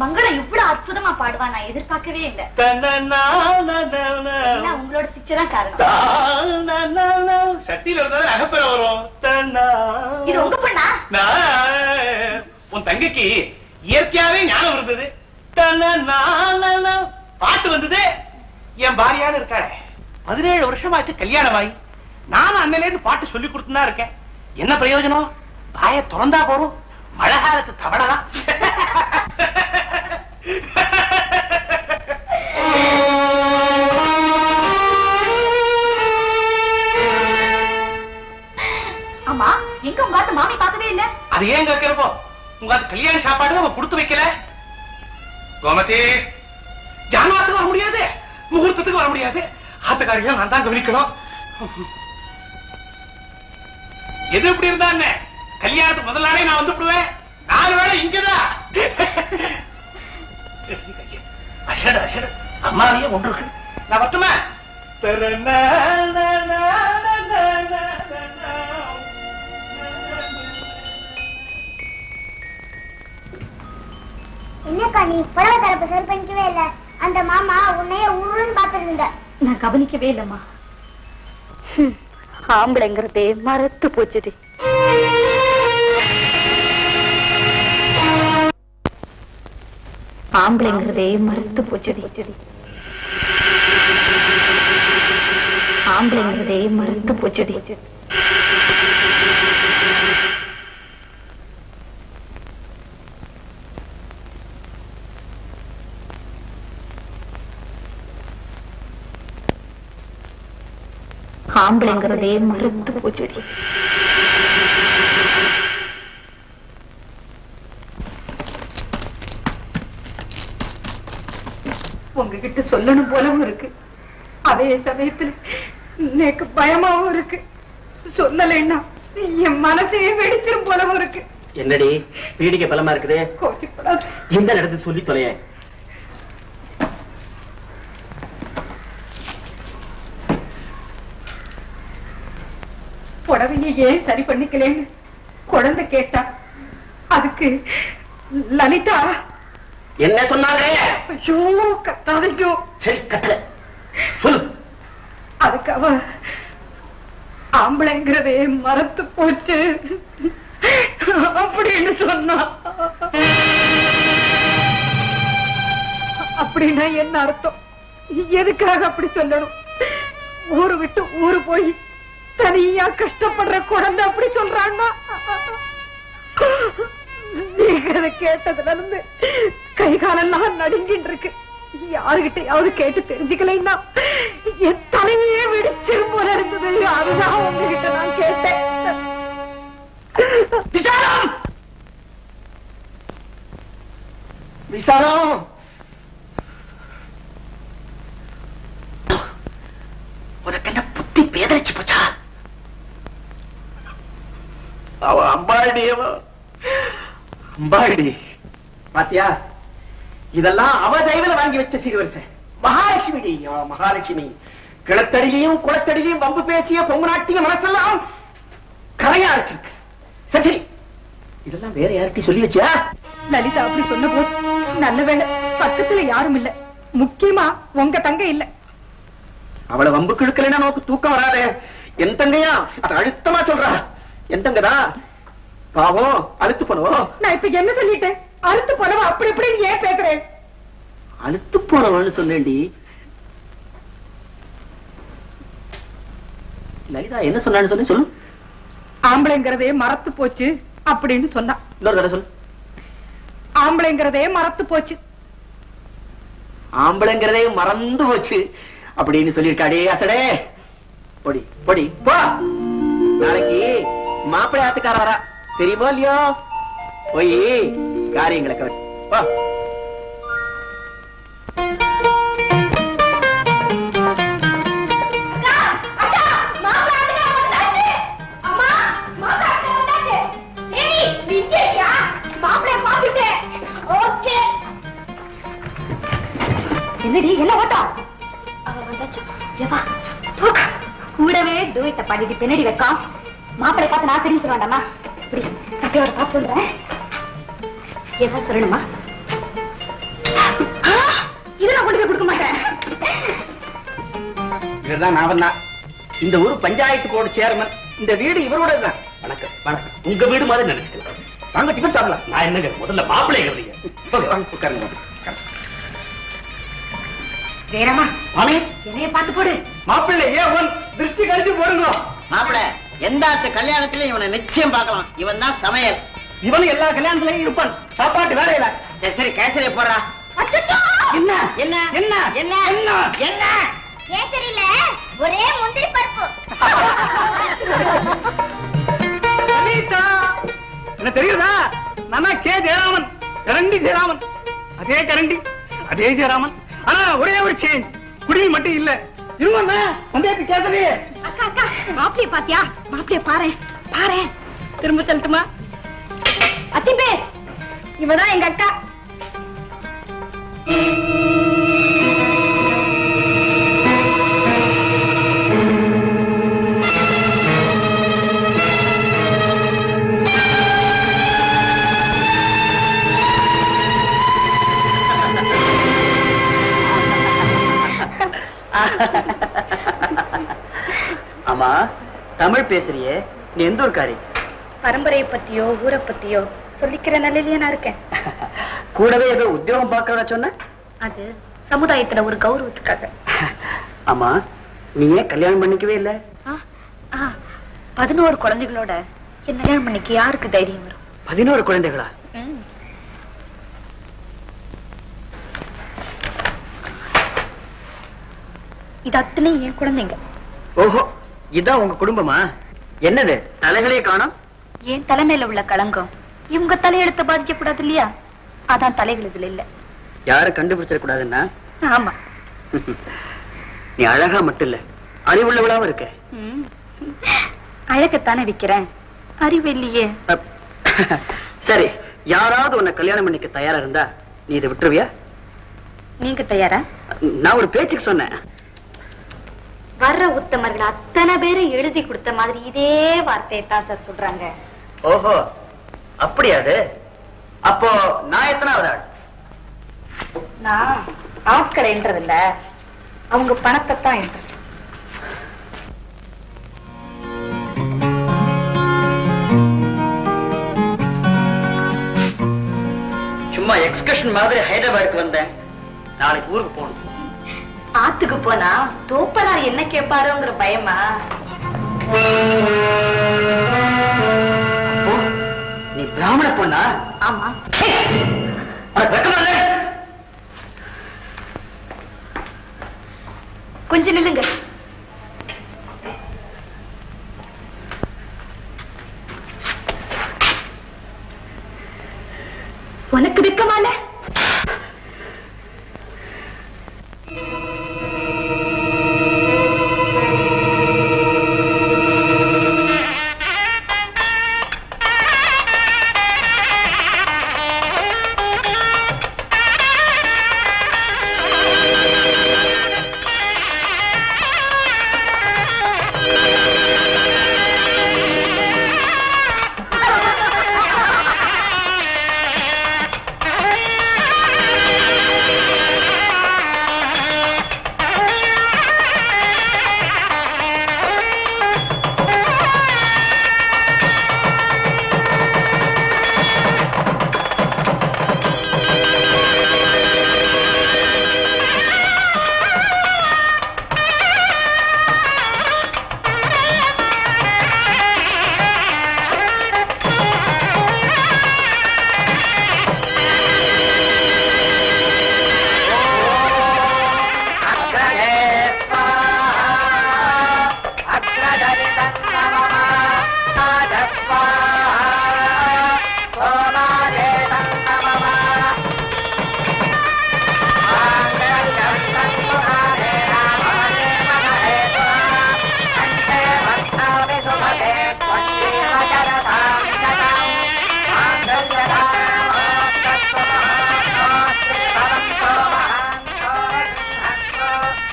மங்களம் இவ்வளவு அற்புதமா பாடுவா நான் எதிர்பார்க்கவே இல்லை. உங்களோட சிச்சதான் காரணம். சட்டியில இருந்தாலும் அகப்பெற வரும். இது உங்க பொண்ணா? உன் தங்கைக்கு இயற்கையாவே ஞானம் இருந்தது. பாட்டு வந்தது. என் பாரியான இருக்காரு 17 வருஷமாச்சு கல்யாணமாயி. நானும் அண்ணல இருந்து பாட்டு சொல்லி கொடுத்துதான் இருக்கேன். என்ன பிரயோஜனம்? பாய திறந்தா போறோம். மழை காலத்து தவடலாம். ஆமா, எங்க உங்க மாமி பார்க்கவே இல்ல? அது ஏன் கேட்கிறப்போ உங்க கல்யாண சாப்பாடு அவன் கொடுத்து வைக்கல. கோமதி, ஜானவாசத்துக்கு வர முடியாது, முகூர்த்தத்துக்கு வர முடியாது. ஆத்துக்காரிகள் நான் தான் கவனிக்கணும். எது எப்படி இருந்தா என்ன? கல்யாணத்துக்கு முதல் நாளே நான் வந்து விடுவேன். 4 வேளை இங்கதான். அஷடு அஷடு அம்மாவையே ஒன்று இருக்கு. நான் மட்டுமே என்னக்கா நீ புடவை தரப்பு சரி பண்ணிக்கவே இல்ல? அந்த மாமா உன்னைய ஊருன்னு பாத்துருந்த. நான் கவனிக்கவே இல்லம்மா. ஆம்பளைங்கிறதே மறத்து போச்சுடி. ஆம்பளைங்கிறதே மறத்து போச்சுடி. ஆம்பளைங்கிறதே மறத்து போச்சுடி. ஆம்பளைங்கிறதே மறந்து போச்சுடி. உங்ககிட்ட சொல்லணும் போலவும் இருக்கு, அதே சமயத்துல எனக்கு பயமாவும் இருக்கு. சொல்லலைன்னா என் மனசையே வெடிச்சிரும் போலவும் இருக்கு. என்னடி பீடிக்க பலமா இருக்குது? கோச்சிப்படாது. எந்த இடத்துல சொல்லி தொலைய. புடவையை ஏன் சரி பண்ணிக்கலேன்னு குழந்தை கேட்டா அதுக்கு லலிதா என்ன சொன்னாங்க? ஐயோ கத்தாதையோ. சரி கத்தல சொல்லு. அதுக்கு அவ ஆம்பளைங்கிறதே மறத்து போச்சு அப்படின்னு சொன்னா. அப்படின்னா என்ன அர்த்தம்? எதுக்காக அப்படி சொல்லணும்? ஊரு விட்டு ஊரு போய் தனியா கஷ்டப்படுற குழந்தை அப்படி சொல்றான்னா, நீங்க அதை கேட்டதுல இருந்து கை காலெல்லாம் நடுங்கிட்டு இருக்கு. யாருகிட்டையாவது கேட்டு தெரிஞ்சுக்கலைன்னா என் தலைமையே வெடிச்சிரும் போல இருந்தது. அதுதான் உங்ககிட்ட நான் கேட்டேன். விசாரம் விசாரம் உனக்கு என்ன புத்தி பேதரிச்சு போச்சா? அவ அம்பாடி அம்பாடி பாத்தியா? இதெல்லாம் அவ தெய்வல வாங்கி வச்ச சீர்வரிசை. மகாலட்சுமி மகாலட்சுமி கிளத்தடியிலையும் குளத்தடியிலையும் வம்பு பேசிய பொங்குநாட்டிய மனசெல்லாம் கரையா அரைச்சிருக்கு. சரி, இதெல்லாம் வேற யார்கிட்ட சொல்லி வச்சியா? லலிதா அப்படி சொன்ன போது நல்ல வேளை பக்கத்துல யாரும் இல்ல. முக்கியமா உங்க தங்க இல்ல. அவளை வம்பு கிழக்கலைன்னா நமக்கு தூக்கம் வராதே. என் தங்கையா அதை அழுத்தமா சொல்றா. என் தங்கதா பாவம் அழுத்து போனவோ. நான் இப்ப என்ன சொல்லிட்டேன்? அழுத்து போனவோ அப்படி இப்படின்னு ஏன் பேசுறேன்? அழுத்து போனவன்னு சொன்னேன்டி. லலிதா என்ன சொன்னான்னு சொல்லு. ஆம்பளைங்கிறதே மறத்து போச்சு அப்படின்னு சொன்னா. இன்னொரு தடவை சொல்லு. ஆம்பளைங்கிறதே மறத்து போச்சு. ஆம்பளைங்கிறதே மறந்து போச்சு அப்படின்னு சொல்லிருக்காடே. அசடே பொடி பொடி போ. நாளைக்கு மாப்பிள்ளை ஆத்துக்கார வரா, தெரியுமோ இல்லையோ? போய் காரியங்களை கவனி போ. என்னடி என்ன ஓட்டம்? கூடவே தூயத்தை பாடிட்டு பின்னாடி வைக்காம். மாப்பிளை பார்த்து நான் தெரிஞ்சு சொல்லுவாண்டம்மா. இப்படி கட்டையோட பார்த்து சொல்றேன். ஏதாவது சொல்லணுமா? இதெல்லாம் கொண்டு போய் கொடுக்க மாட்டேன். இவர்தான் நான் தான் இந்த ஊர் பஞ்சாயத்து போர்டு சேர்மன். இந்த வீடு இவரோட தான். வணக்கம் வணக்கம். உங்க வீடு மாதிரி நினைச்சுக்கலாம். வாங்க டிஃபன் சாப்பிடலாம். நான் என்னங்க முதல்ல மாப்பிள்ளை கவனிங்க. உட்காருங்க. வேறமா மாமி என்னைய பார்த்து போடு. மாப்பிள்ளை ஏன் திருஷ்டி கழிச்சு போடுங்க. மாப்பிள்ள எந்த கல்யாணத்திலயும் இவனை நிச்சயம் பார்க்கலாம். இவன் தான் சமையல். இவனு எல்லா கல்யாணத்திலையும் இருப்பான். சாப்பாட்டு வேலையில. சரி கேசரிய போடுறா. என்ன என்ன என்ன என்ன என்ன என்ன கேசரியில ஒரே முந்திரி பருப்பு. என்ன தெரியுதா? நானா கே ஜெயராமன், கரண்டி ஜெயராமன். அதே கரண்டி அதே ஜெயராமன். ஆனா ஒரே ஒரு சேஞ்ச், குடிமி மட்டும் இல்ல. இருவன் வந்தேக்கு கேசரி. அக்கா அக்கா மாப்பிளைய பாத்தியா? மாப்பிளைய பாரு பாரு. திரும்ப சொல்லட்டுமா? அத்தி பேர் இவதான் எங்க அக்கா. ஆமா தமிழ் பேசுறியே, நீ எந்த ஊர்காரி? பரம்பரையை பத்தியோ ஊரை பத்தியோ சொல்லிக்கிற நிலையிலேயே நான் இருக்கேன். கூடவே ஏதோ உத்தியோகம் பார்க்கறதா சொன்ன? அது சமுதாயத்துல ஒரு கௌரவத்துக்காக. ஆமா நீ ஏன் கல்யாணம் பண்ணிக்கவே இல்ல? 11 குழந்தைகளோட என்ன கல்யாணம் பண்ணிக்க யாருக்கு தைரியம் வரும்? 11 குழந்தைகளா? இது அத்தனை என் குழந்தைங்க. ஓஹோ, இதான் உங்க குடும்பமா? என்னது தலைகளே காணோம்? என் தலைமையில உள்ள களங்கம் இவங்க தலையெழுத்த பாதிக்க கூடாது இல்லையா? அதான் தலைகள் இதுல இல்ல. யாரும் கண்டுபிடிச்சிட கூடாதுன்னா? ஆமா. நீ அழகா மட்டும் இல்ல, அறிவுள்ளவளாவும் இருக்க. அழகத்தானே விக்கிறேன், அறிவு இல்லையே. சரி, யாராவது உன்னை கல்யாணம் பண்ணிக்க தயாரா இருந்தா நீ இதை விட்டுருவியா? நீங்க தயாரா? நான் ஒரு பேச்சுக்கு சொன்னேன். வர்ற உத்தமர்கள் அத்தனை பேரை எழுதி கொடுத்த மாதிரி இதே வார்த்தையை தான் சார் சொல்றாங்க. ஓஹோ, அப்படியாது. அப்போ நான் எத்தனாவது ஆள்? நான் ஆட்களை என்றதில்ல, அவங்க பணத்தை தான் என்றது. சும்மா எக்ஸ்கர்ஷன் மாதிரி ஹைதராபாத்துக்கு வந்தேன். நாளைக்கு ஊருக்கு போகணும். ஆத்துக்கு போனா தோப்பனார் என்ன கேட்பாரோங்கிற பயமா? நீ பிராமண பொண்ணா? ஆமா. கொஞ்சம் நில்லுங்க. உனக்கு வெக்கமால?